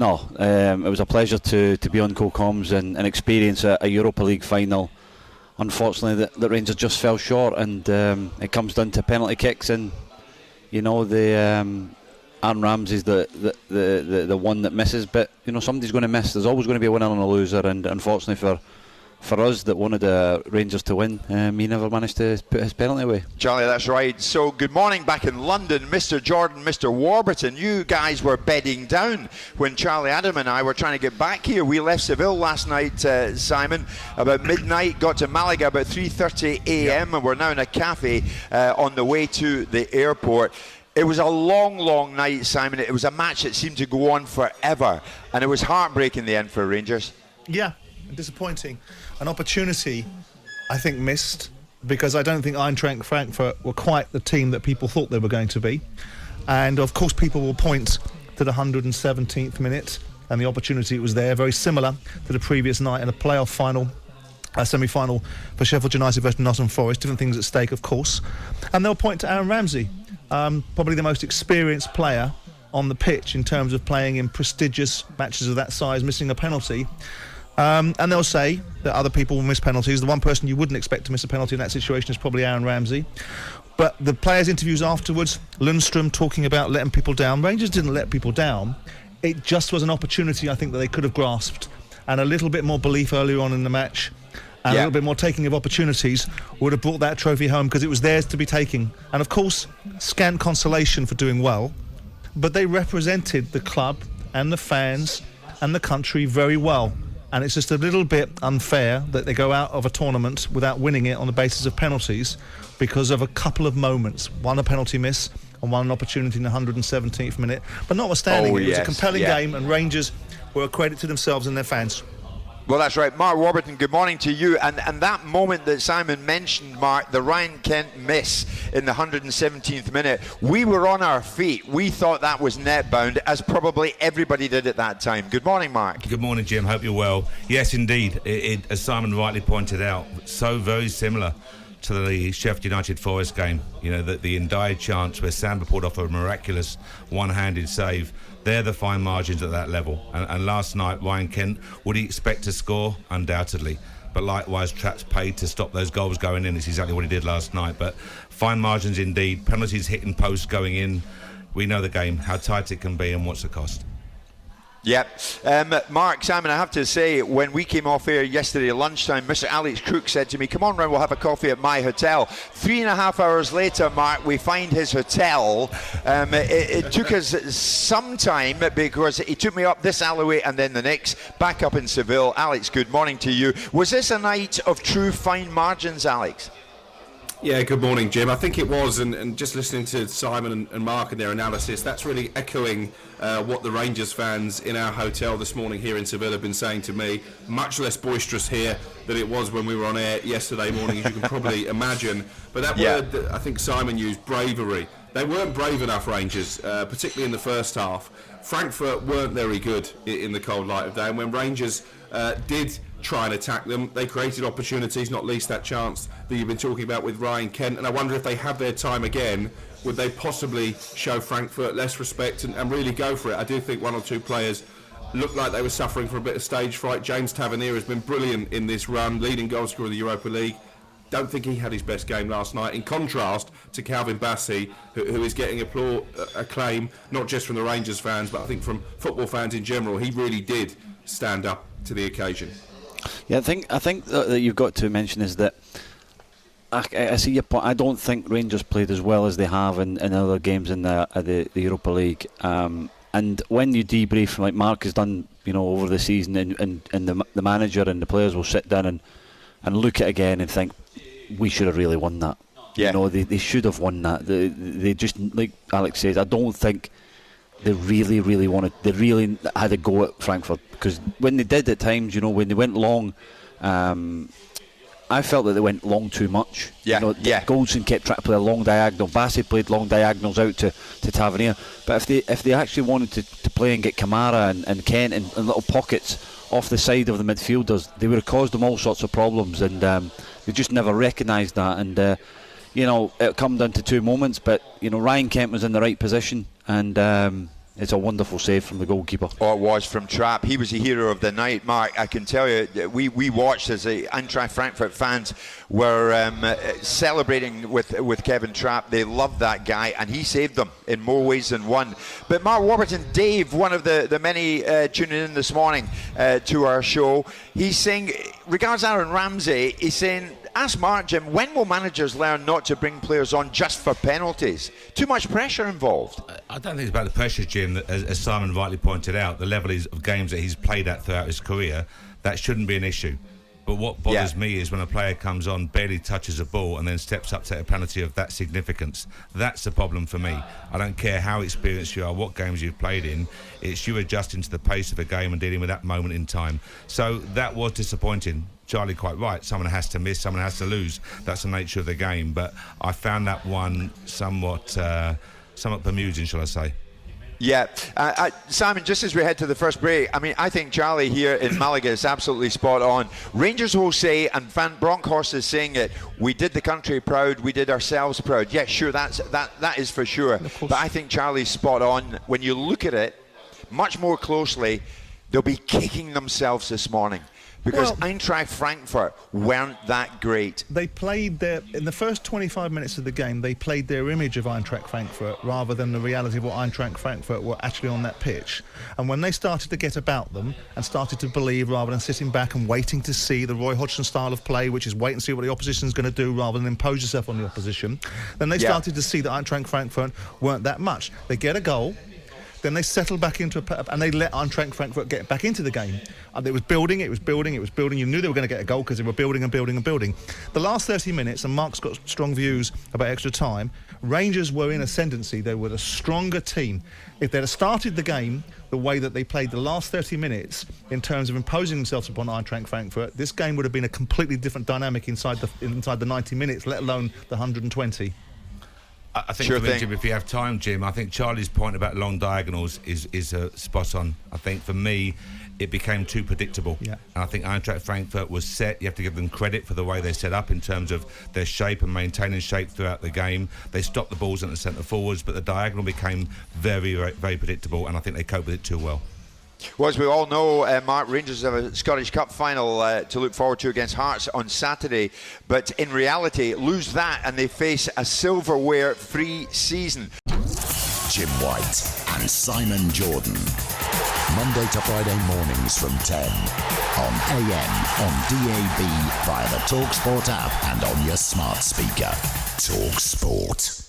No, it was a pleasure to be on co-coms and experience a Europa League final. Unfortunately, the Rangers just fell short, and it comes down to penalty kicks, and Aaron Ramsey's the one that misses. But somebody's going to miss. There's always going to be a winner and a loser, and unfortunately for us that wanted the Rangers to win, he never managed to put his penalty away. Charlie, that's right. So good morning back in London, Mr. Jordan, Mr. Warburton. You guys were bedding down when Charlie, Adam and I were trying to get back here. We left Seville last night, Simon, about midnight, got to Malaga about 3:30 a.m. and we're now in a cafe on the way to the airport. It was a long, long night, Simon. It was a match that seemed to go on forever, and it was heartbreaking in the end for Rangers. Yeah, disappointing. An opportunity, I think, missed, because I don't think Eintracht Frankfurt were quite the team that people thought they were going to be. And, of course, people will point to the 117th minute and the opportunity that was there, very similar to the previous night in a playoff final, a semi-final for Sheffield United versus Nottingham Forest. Different things at stake, of course. And they'll point to Aaron Ramsey, probably the most experienced player on the pitch in terms of playing in prestigious matches of that size, missing a penalty. And they'll say that other people will miss penalties. The one person you wouldn't expect to miss a penalty in that situation is probably Aaron Ramsey. But the players' interviews afterwards, Lundstrom talking about letting people down. Rangers didn't let people down. It just was an opportunity, I think, that they could have grasped. And a little bit more belief earlier on in the match, and a little bit more taking of opportunities would have brought that trophy home, because it was theirs to be taking. And, of course, scant consolation for doing well. But they represented the club and the fans and the country very well. And it's just a little bit unfair that they go out of a tournament without winning it on the basis of penalties because of a couple of moments. One a penalty miss and one an opportunity in the 117th minute. But notwithstanding, it was a compelling game, and Rangers were a credit to themselves and their fans. Well, that's right. Mark Warburton, good morning to you. And that moment that Simon mentioned, Mark, the Ryan Kent miss in the 117th minute, we were on our feet. We thought that was net bound, as probably everybody did at that time. Good morning, Mark. Good morning, Jim. Hope you're well. Yes, indeed. It, as Simon rightly pointed out, so very similar to the Sheffield United Forest game. The Ndiaye chance where Samba pulled off a miraculous one-handed save. They're the fine margins at that level. And last night, Ryan Kent, would he expect to score? Undoubtedly. But likewise, traps paid to stop those goals going in. It's exactly what he did last night. But fine margins indeed. Penalties hitting posts going in. We know the game, how tight it can be and what's the cost. Yep. Mark, Simon, I have to say, when we came off air yesterday lunchtime, Mr. Alex Crook said to me, come on round, we'll have a coffee at my hotel. 3.5 hours later, Mark, we find his hotel. It took us some time because he took me up this alleyway and then the next, back up in Seville. Alex, good morning to you. Was this a night of true fine margins, Alex? Yeah, good morning, Jim. I think it was, and just listening to Simon and Mark and their analysis, that's really echoing what the Rangers fans in our hotel this morning here in Seville have been saying to me. Much less boisterous here than it was when we were on air yesterday morning, as you can probably imagine. But that word that I think Simon used, bravery, they weren't brave enough, Rangers, particularly in the first half. Frankfurt weren't very good in the cold light of day, and when Rangers did try and attack them, they created opportunities, not least that chance that you've been talking about with Ryan Kent. And I wonder if they have their time again, would they possibly show Frankfurt less respect and really go for it? I do think one or two players looked like they were suffering from a bit of stage fright. James Tavernier has been brilliant in this run, leading goal scorer of the Europa League. Don't think he had his best game last night, in contrast to Calvin Bassey, who is getting acclaim, not just from the Rangers fans, but I think from football fans in general. He really did stand up to the occasion. Yeah, I think that you've got to mention is that I see your point. I don't think Rangers played as well as they have in other games in the Europa League. And when you debrief, like Mark has done, over the season, and the manager and the players will sit down and look at it again and think, we should have really won that. Yeah. They should have won that. They just, like Alex says, I don't think they really wanted. They really had a go at Frankfurt, because when they did at times, when they went long, I felt that they went long too much. Goldson kept trying to play a long diagonal. Bassey played long diagonals out to Tavernier. But if they actually wanted to play and get Kamara and Kent in little pockets off the side of the midfielders, they would have caused them all sorts of problems, and they just never recognised that. And it come down to two moments, but Ryan Kent was in the right position, and it's a wonderful save from the goalkeeper. Oh, it was from Trapp. He was the hero of the night, Mark. I can tell you, we watched as the Eintracht Frankfurt fans were celebrating with Kevin Trapp. They loved that guy, and he saved them in more ways than one. But Mark Warburton, Dave, one of the many tuning in this morning to our show, he's saying, regards Aaron Ramsey, he's saying, ask Mark, Jim, when will managers learn not to bring players on just for penalties? Too much pressure involved. I don't think it's about the pressure, Jim. As Simon rightly pointed out, the level of games that he's played at throughout his career, that shouldn't be an issue. But what bothers me is when a player comes on, barely touches a ball, and then steps up to take a penalty of that significance. That's the problem for me. I don't care how experienced you are, what games you've played in. It's you adjusting to the pace of a game and dealing with that moment in time. So that was disappointing. Charlie quite right. Someone has to miss, someone has to lose. That's the nature of the game. But I found that one somewhat bemusing, shall I say. Yeah, Simon, just as we head to the first break, I mean, I think Charlie here in Malaga is absolutely spot on. Rangers will say, and Van Bronckhorst is saying it, we did the country proud, we did ourselves proud. Yeah, sure, that is for sure. But I think Charlie's spot on. When you look at it much more closely, they'll be kicking themselves this morning. Because Eintracht Frankfurt weren't that great. They played in the first 25 minutes of the game, they played their image of Eintracht Frankfurt rather than the reality of what Eintracht Frankfurt were actually on that pitch. And when they started to get about them and started to believe rather than sitting back and waiting to see the Roy Hodgson style of play, which is wait and see what the opposition's going to do rather than impose yourself on the opposition, then they started to see that Eintracht Frankfurt weren't that much. They get a goal. Then they settled back into and they let Eintracht Frankfurt get back into the game. And it was building. You knew they were going to get a goal because they were building. The last 30 minutes, and Mark's got strong views about extra time, Rangers were in ascendancy. They were the stronger team. If they'd have started the game the way that they played the last 30 minutes in terms of imposing themselves upon Eintracht Frankfurt, this game would have been a completely different dynamic inside the 90 minutes, let alone the 120. I think, Jim, if you have time, Jim, I think Charlie's point about long diagonals is spot on. I think for me, it became too predictable. Yeah. And I think Eintracht Frankfurt was set. You have to give them credit for the way they set up in terms of their shape and maintaining shape throughout the game. They stopped the balls at the centre forwards, but the diagonal became very, very, very predictable, and I think they coped with it too well. Well, as we all know, Mark, Rangers have a Scottish Cup final to look forward to against Hearts on Saturday. But in reality, lose that and they face a silverware-free season. Jim White and Simon Jordan. Monday to Friday mornings from 10. On AM, on DAB, via the talkSPORT app and on your smart speaker. talkSPORT.